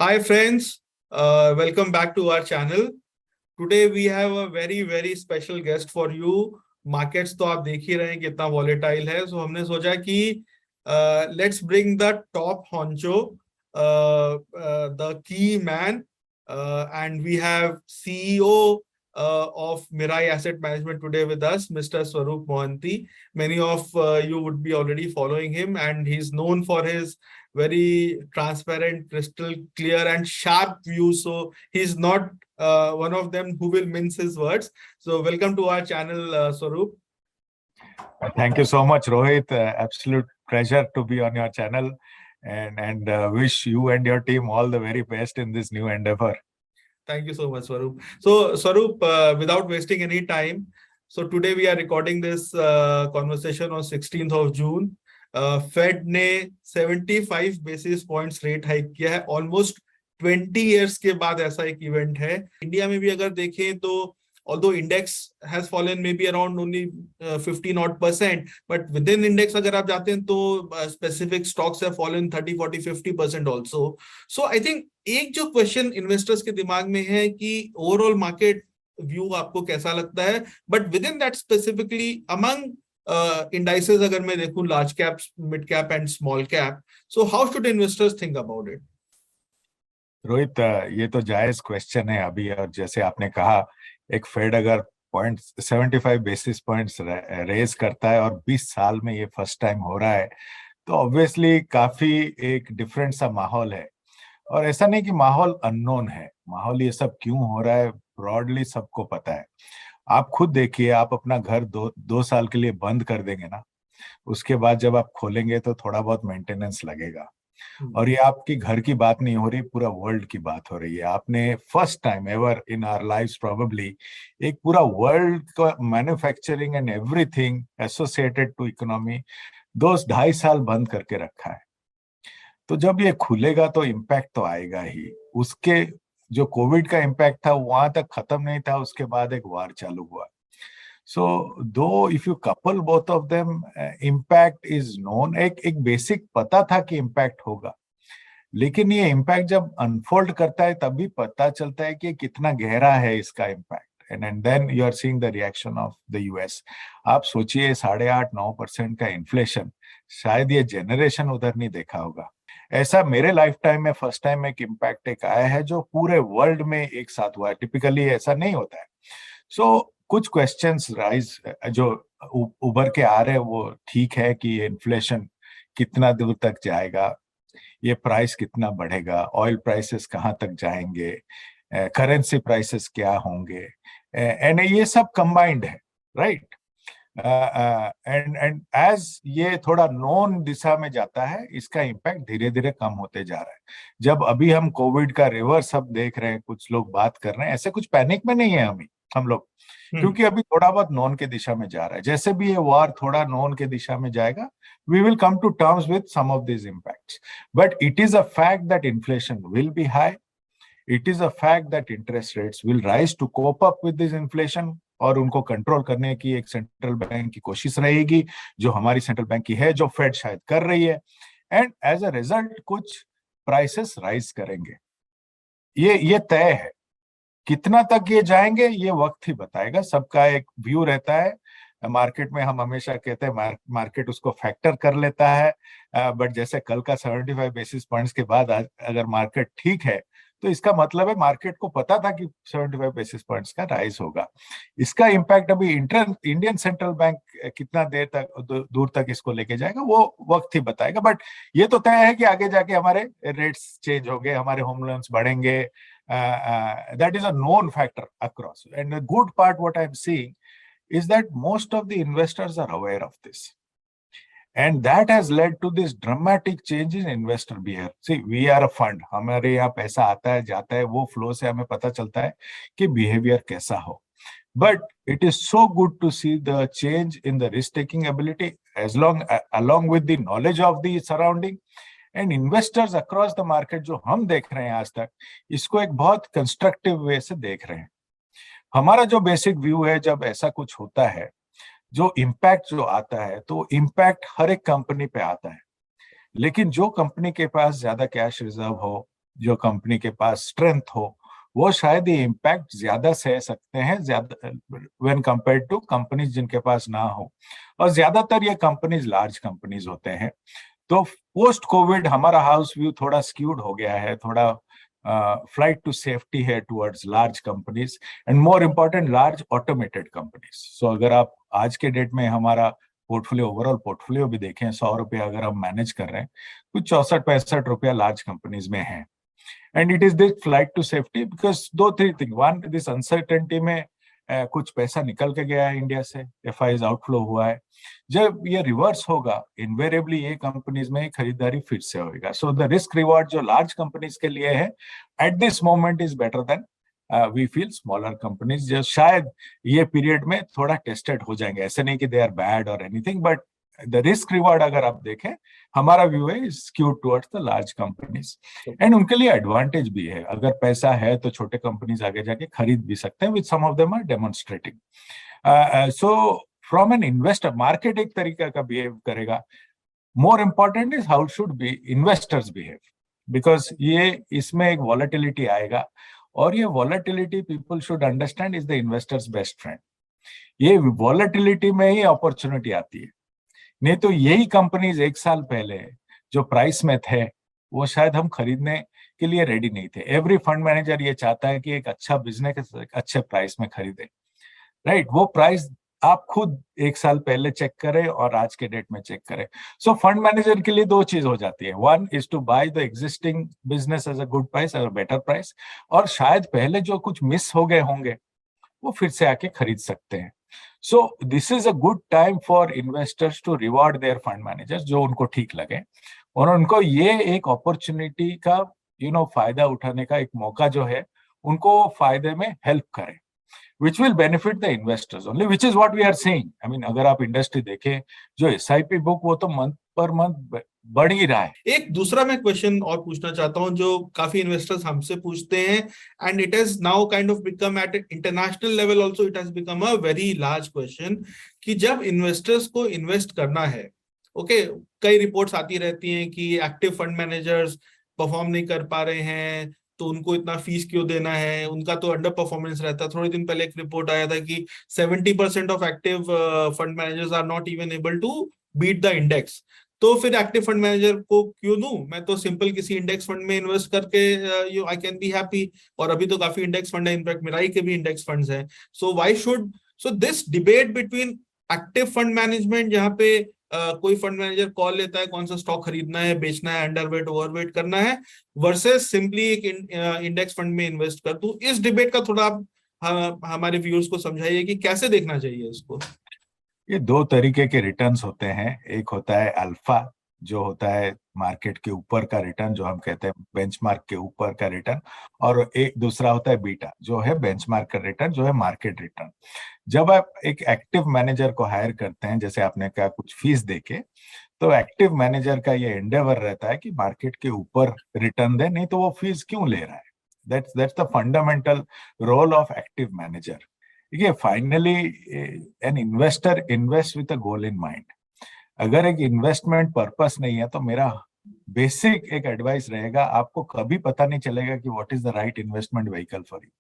Hi friends, welcome back to our channel. Today we have a very special guest for you. Markets तो आप देख ही रहे हैं कितना volatile है, so हमने सोचा कि let's bring the top honcho, the key man, and we have CEO of Mirai Asset Management today with us, Mr. Swaroop Mohanty. Many of you would be already following him, and he's known for his very transparent, crystal clear, and sharp views. So he's not one of them who will mince his words. So welcome to our channel, Swaroop. Thank you so much, Rohit. Absolute pleasure to be on your channel, and wish you and your team all the very best in this new endeavor. Thank you so much, Swaroop. So Swaroop, without wasting any time, so today we are recording this conversation on 16th of June. Fed ने 75 basis points rate hike किया है. Almost 20 years के बाद ऐसा एक event है. India में भी अगर देखें तो although index has fallen maybe around only 15 odd percent, but within index अगर आप जाते हैं तो specific stocks have fallen 30, 40, 50% also. So I think एक जो क्वेश्चन इन्वेस्टर्स के दिमाग में है कि ओवरऑल मार्केट व्यू आपको कैसा लगता है, but with in that specifically among indices अगर मैं देखूं large cap, mid cap and small cap, so how should investors think about it? Rohit, ये तो जायज क्वेश्चन है अभी. और जैसे आपने कहा, एक फेड अगर 0.75 बेसिस पॉइंट्स रेज करता है और 20 साल में ये फर्स्ट टाइम हो रहा है, तो ऑब्वियसली काफी एक डिफरेंट सा माहौल है. और ऐसा नहीं कि माहौल अननोन है. माहौल ये सब क्यों हो रहा है ब्रॉडली सबको पता है. आप खुद देखिए, आप अपना घर दो साल के लिए बंद कर देंगे ना, उसके बाद जब आप खोलेंगे तो थोड़ा बहुत मेंटेनेंस लगेगा. और ये आपकी घर की बात नहीं हो रही, पूरा वर्ल्ड की बात हो रही है. आपने first time ever in our lives probably एक पूरा वर्ल्ड का manufacturing and everything associated to economy 2-2.5 साल बंद करके रखा है. तो जब ये खुलेगा तो इम्पैक्ट तो आएगा ही. उसके जो कोविड का इम्पैक्ट था वहां तक खत्म नहीं था, उसके बाद एक वार चालू हुआ. सो दो if you couple both of them, impact is known. एक बेसिक पता था कि इम्पैक्ट होगा, लेकिन ये इम्पैक्ट जब अनफोल्ड करता है तभी पता चलता है कि कितना गहरा है इसका impact. And then you are seeing the reaction of the US. आप सोचिए 8.5-9% का इन्फ्लेशन, शायद ये जनरेशन उधर नहीं देखा होगा. ऐसा मेरे लाइफ टाइम में फर्स्ट टाइम एक इम्पैक्ट एक आया है जो पूरे वर्ल्ड में एक साथ हुआ है. टिपिकली ऐसा नहीं होता है. सो कुछ क्वेश्चंस राइज जो उभर के आ रहे हैं, वो ठीक है कि ये इन्फ्लेशन कितना दूर तक जाएगा, ये प्राइस कितना बढ़ेगा, ऑयल प्राइसेस कहाँ तक जाएंगे, करेंसी प्राइसेस क्या होंगे, एंड ये सब कंबाइंड है, राइट. एंड एज ये थोड़ा नॉन दिशा में जाता है, इसका इम्पैक्ट धीरे धीरे कम होते जा रहा है. जब अभी हम कोविड का रिवर्स अब देख रहे हैं, कुछ लोग बात कर रहे हैं, ऐसे कुछ पैनिक में नहीं है हम लोग, क्योंकि अभी थोड़ा बहुत नॉन के दिशा में जा रहा है. जैसे भी ये वार थोड़ा नॉन के दिशा में जाएगा, we will come to terms with some of these impacts. But it is a fact that inflation will be high. It is a fact that interest rates will rise to cope up with this inflation. और उनको control करने की एक central bank की कोशिश रहेगी, जो हमारी सेंट्रल बैंक की है, जो फेड शायद कर रही है. एंड एज अ रिजल्ट कुछ प्राइसेस राइज करेंगे. ये तय है. कितना तक ये जाएंगे ये वक्त ही बताएगा. सबका एक व्यू रहता है मार्केट में. हम हमेशा कहते हैं मार्केट उसको फैक्टर कर लेता है, बट जैसे कल का 75 बेसिस पॉइंट्स के बाद अगर मार्केट ठीक है, तो इसका मतलब है मार्केट को पता था कि 75 बेसिस पॉइंट्स का राइज होगा. इसका इम्पैक्ट अभी इंडियन सेंट्रल बैंक कितना देर तक दूर तक इसको लेके जाएगा वो वक्त ही बताएगा. बट ये तो तय है कि आगे जाके हमारे रेट्स चेंज होंगे, हमारे होम लोन्स बढ़ेंगे. That is a known factor across. And the good part what I am seeing is that most of the investors are aware of this, and that has led to this dramatic change in investor behavior. See, we are a fund. हमारे यहाँ पैसा आता है जाता है, वो flow से हमें पता चलता है कि बिहेवियर कैसा हो. But it is so good to see the change in the risk-taking ability along with the knowledge of the surrounding. And investors across the market जो हम देख रहे हैं आज तक, इसको एक बहुत कंस्ट्रक्टिव वे से देख रहे हैं. हमारा जो बेसिक व्यू है, जब ऐसा कुछ होता है, जो इम्पैक्ट जो आता है, तो इम्पैक्ट हर एक कंपनी पे आता है. लेकिन जो कंपनी के पास ज्यादा कैश रिजर्व हो, जो कंपनी के पास स्ट्रेंथ हो, वो शायद ये इम्पैक्ट ज्यादा सह सकते हैं, ज्यादा व्हेन कंपेयर टू कंपनीज जिनके पास ना हो। और ज्यादातर ये कंपनीज लार्ज कंपनीज होते हैं। तो पोस्ट कोविड हमारा हाउस व्यू थोड़ा स्क्यूड हो गया है, थोड़ा फ्लाइट टू सेफ्टी है towards large companies and more important large automated companies. So अगर आप आज के डेट में हमारा पोर्टफोलियो, ओवरऑल पोर्टफोलियो भी देखें, 100 रुपया अगर हम मैनेज कर रहे हैं, कुछ 64-65 रुपया लार्ज कंपनीज में है। And it is this flight to safety because दो three thing, one this uncertainty में कुछ पैसा निकल के गया है इंडिया से, एफआईज आउटफ्लो हुआ है। जब ये रिवर्स होगा, इनवेरेबली ये कंपनीज में खरीदारी फिर से होगा। सो द रिस्क रिवॉर्ड जो लार्ज कंपनीज के लिए है at this moment is better than we feel smaller companies, जो शायद ये पीरियड में थोड़ा टेस्टेड हो जाएंगे। ऐसे नहीं कि दे आर बैड और anything, but the risk reward अगर आप देखें, हमारा व्यू है skewed towards the large companies. And उनके लिए एडवांटेज भी है, अगर पैसा है तो छोटे कंपनीज आगे जाके खरीद भी सकते हैं, with some of them are demonstrating. So from an investor, market एक तरीका का बिहेव करेगा। More important is how should be investors behave, because ये इसमें एक वॉलेटिलिटी आएगा, और ये volatility people should understand is the investors best friend. ये वॉलेटिलिटी में ही अपॉर्चुनिटी आती है, नहीं तो यही कंपनीज एक साल पहले जो प्राइस में थे, वो शायद हम खरीदने के लिए रेडी नहीं थे। एवरी फंड मैनेजर ये चाहता है कि एक अच्छा बिजनेस अच्छे प्राइस में खरीदे, राइट? वो प्राइस आप खुद एक साल पहले चेक करें और आज के डेट में चेक करें। सो फंड मैनेजर के लिए दो चीज हो जाती है, one is to buy the existing business as a good price, as a better price, और शायद पहले जो कुछ मिस हो गए होंगे वो फिर से आके खरीद सकते हैं। So this is a good time for investors to reward their fund managers, जो उनको ठीक लगे, और उनको ये एक अपॉर्चुनिटी का फायदा उठाने का एक मौका जो है, उनको फायदे में हेल्प करें, which will benefit the investors only, which is what we are seeing. I mean, अगर आप इंडस्ट्री देखें, जो एसआईपी बुक वो तो मंथ पर मंथ बढ़ ही रहा है। एक दूसरा मैं क्वेश्चन और पूछना चाहता हूं, जो काफी इन्वेस्टर्स हमसे पूछते हैं, and it has now kind of become at international level also, it has become a very large question, कि जब इन्वेस्टर्स को इन्वेस्ट करना है, ओके, कई रिपोर्ट्स आती रहती हैं कि एक्टिव फंड मैनेजर्स परफॉर्म नहीं कर पा रहे हैं, तो उनको इतना फीस क्यों देना है, उनका तो अंडर परफॉर्मेंस रहता है। थोड़े दिन पहले एक रिपोर्ट आया था कि 70% of active fund managers are not even able to beat the index. तो फिर एक्टिव फंड मैनेजर को क्यों दूं, मैं तो सिंपल किसी इंडेक्स फंड में इन्वेस्ट करके you I can be happy. और अभी तो काफी इंडेक्स फंड है, इनफैक्ट मिराई के भी इंडेक्स फंड्स हैं। So why should, so this debate between active fund management, जहां पे कोई फंड मैनेजर कॉल लेता है कौन सा स्टॉक खरीदना है, बेचना है, अंडरवेट ओवरवेट करना है, वर्सेस सिंपली एक इंडेक्स फंड में इन्वेस्ट कर दूं, इस डिबेट का थोड़ा आप हमारे व्यूअर्स को समझाइए कि कैसे देखना चाहिए इसको। ये दो तरीके के रिटर्न्स होते हैं, एक होता है अल्फा, जो होता है मार्केट के ऊपर का रिटर्न, जो हम कहते हैं बेंचमार्क के ऊपर का रिटर्न, और एक दूसरा होता है बीटा, जो है बेंचमार्क का रिटर्न, जो है मार्केट रिटर्न। जब आप एक एक्टिव मैनेजर को हायर करते हैं, जैसे आपने कहा कुछ फीस देके, तो एक्टिव मैनेजर का ये एंडेवर रहता है कि मार्केट के ऊपर रिटर्न दे, नहीं तो वो फीस क्यों ले रहा है। That's the fundamental role of active manager. देखिए, finally an investor invest with a goal in mind. अगर एक इन्वेस्टमेंट पर्पस नहीं है, तो मेरा बेसिक एक एडवाइस रहेगा, आपको कभी पता नहीं चलेगा कि what is the right investment vehicle for you.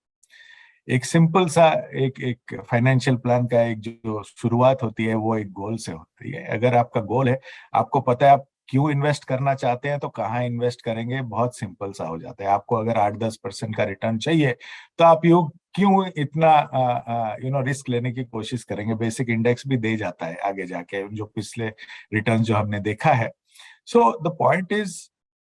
एक सिंपल सा एक एक फाइनेंशियल प्लान का एक जो शुरुआत होती है, वो एक गोल से होती है। अगर आपका गोल है, आपको पता है आप क्यों इन्वेस्ट करना चाहते हैं, तो कहाँ इन्वेस्ट करेंगे, बहुत सिंपल सा हो जाता है। आपको अगर 8-10% का रिटर्न चाहिए, तो आप क्यों इतना रिस्क लेने की कोशिश करेंगे। बेसिक इंडेक्स भी दे जाता है आगे जाके, जो पिछले रिटर्न जो हमने देखा है। So the point is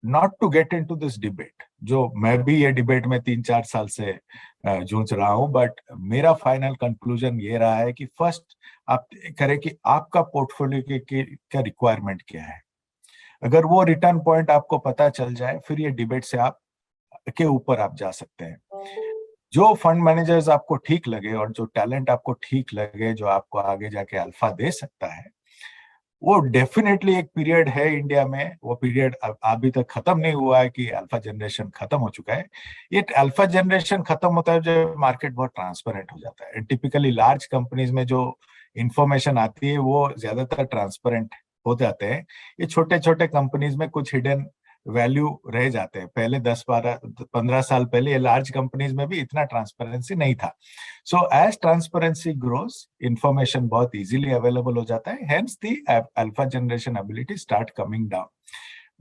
not to get into this debate, जो मैं भी ये डिबेट में 3-4 साल से जूझ रहा हूं, बट मेरा फाइनल कंक्लूजन ये रहा है कि फर्स्ट आप करें कि आपका पोर्टफोलियो का रिक्वायरमेंट क्या है। अगर वो रिटर्न पॉइंट आपको पता चल जाए, फिर ये डिबेट से आप के ऊपर आप जा सकते हैं। जो फंड मैनेजर्स आपको ठीक लगे और जो टैलेंट आपको ठीक लगे, जो आपको आगे जाके अल्फा दे सकता है, वो डेफिनेटली एक पीरियड है इंडिया में। वो पीरियड अभी तक खत्म नहीं हुआ है कि अल्फा जनरेशन खत्म हो चुका है। ये अल्फा जनरेशन खत्म होता है जब मार्केट बहुत ट्रांसपेरेंट हो जाता है। टिपिकली लार्ज कंपनीज में जो इंफॉर्मेशन आती है, वो ज्यादातर ट्रांसपेरेंट हो जाते हैं। ये छोटे छोटे कंपनीज में कुछ हिडन वैल्यू रह जाते हैं। पहले 10-15 साल पहले ये लार्ज कंपनीज में भी इतना ट्रांसपेरेंसी नहीं था। So as transparency grows, information बहुत इजीली अवेलेबल हो जाता है, hence the alpha generation ability start coming down.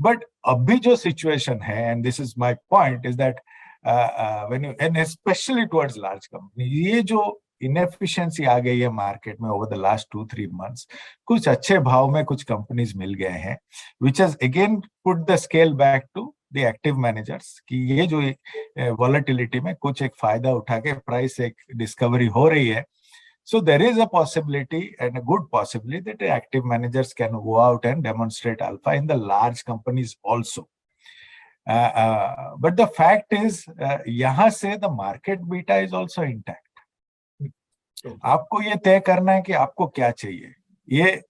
But अभी जो सिचुएशन है, and this is my point, is that when you and specially towards large company, ये जो inefficiency आ गई है मार्केट में ओवर द लास्ट 2-3 मंथ्स, कुछ अच्छे भाव में कुछ कंपनीज मिल गए हैं, which has again put the scale back to the active managers, कि ये जो वॉलेटिलिटी में कुछ एक फायदा उठा के प्राइस एक डिस्कवरी हो रही है। So there is a possibility, and a good possibility, that active managers can go out and demonstrate alpha in the large companies also. But the fact is, यहाँ से the market beta is also intact. आपको ये तय करना है कि आपको क्या चाहिए। ये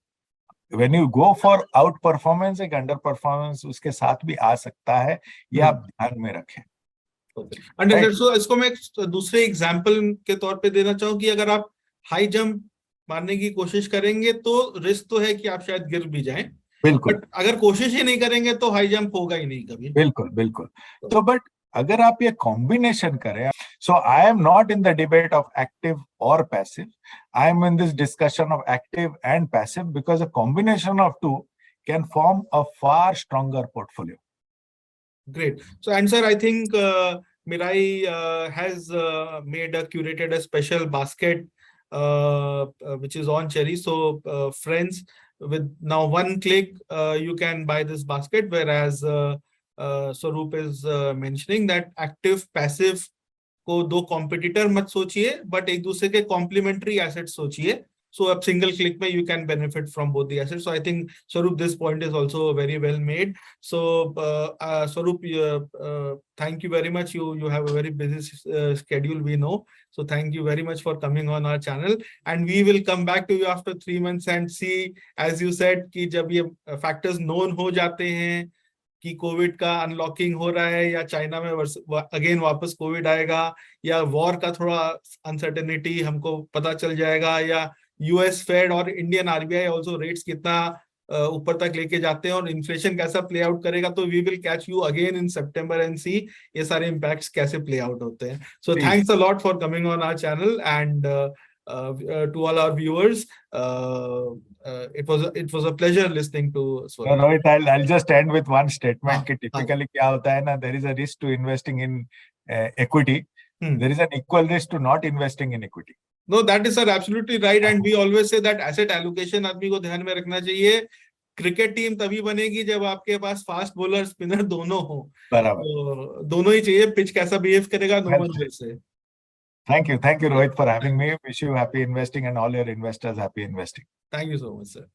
when you go for out performance, एक अंडर परफॉर्मेंस उसके साथ भी आ सकता है, ये आप ध्यान में रखें। अंडरस्टैंड। सो इसको मैं एक दूसरे एग्जांपल के तौर पे देना चाहूँ कि अगर आप हाई जंप मारने की कोशिश करेंगे तो रिस्क तो है कि आप शायद गिर भी जाएं, बिल्कुल। बट अगर कोशिश ही नहीं करेंगे तो हाई जंप होगा ही नहीं कभी। बिल्कुल बिल्कुल। तो बट अगर आप ये कॉम्बिनेशन करें, so I am not in the debate of active और passive, I am in this discussion of active and passive, because a combination of two can form a far stronger portfolio. Great. So, and sir, I think Mirai has made curated a special basket which is on Cherry. So, friends, with now one click, you can buy this basket. Whereas Swaroop is mentioning that active, passive को दो competitor मत सोचिए, but एक दूसरे के complementary asset सोचिए. So a single click mein you can benefit from both the assets. So I think Swaroop, this point is also very well made. So Swaroop, thank you very much. You have a very busy schedule, we know. So thank you very much for coming on our channel. And we will come back to you after 3 months and see, as you said, कि जब ये factors known हो जाते हैं कि Covid का unlocking हो रहा है या चाइना में अगेन वापस कोविड आएगा या वॉर का थोड़ा अनसर्टेनिटी हमको पता चल जाएगा, या यूएस फेड और इंडियन आरबीआई आल्सो रेट्स कितना ऊपर तक लेके जाते हैं और इन्फ्लेशन कैसा प्ले आउट करेगा, तो we will catch you again in September and see ये सारे इंपैक्ट्स कैसे प्ले आउट होते हैं. So thanks a lot for coming on our channel and to all our viewers. It was a pleasure listening to Swaroop. No, Rohit, I'll just end with one statement कि typically क्या होता है ना, there is a risk to investing in equity. There is an equal risk to not investing in equity. No, that is sir absolutely right, and we always say that asset allocation आदमी को ध्यान में रखना चाहिए. Cricket team तभी बनेगी जब आपके पास फास्ट बॉलर स्पिनर दोनों हो. बराबर. तो दोनों ही चाहिए. पिच कैसा बिहेव करेगा, no one will say. Thank you Rohit for having me. Wish you happy investing and all your investors happy investing. Thank you so much, sir.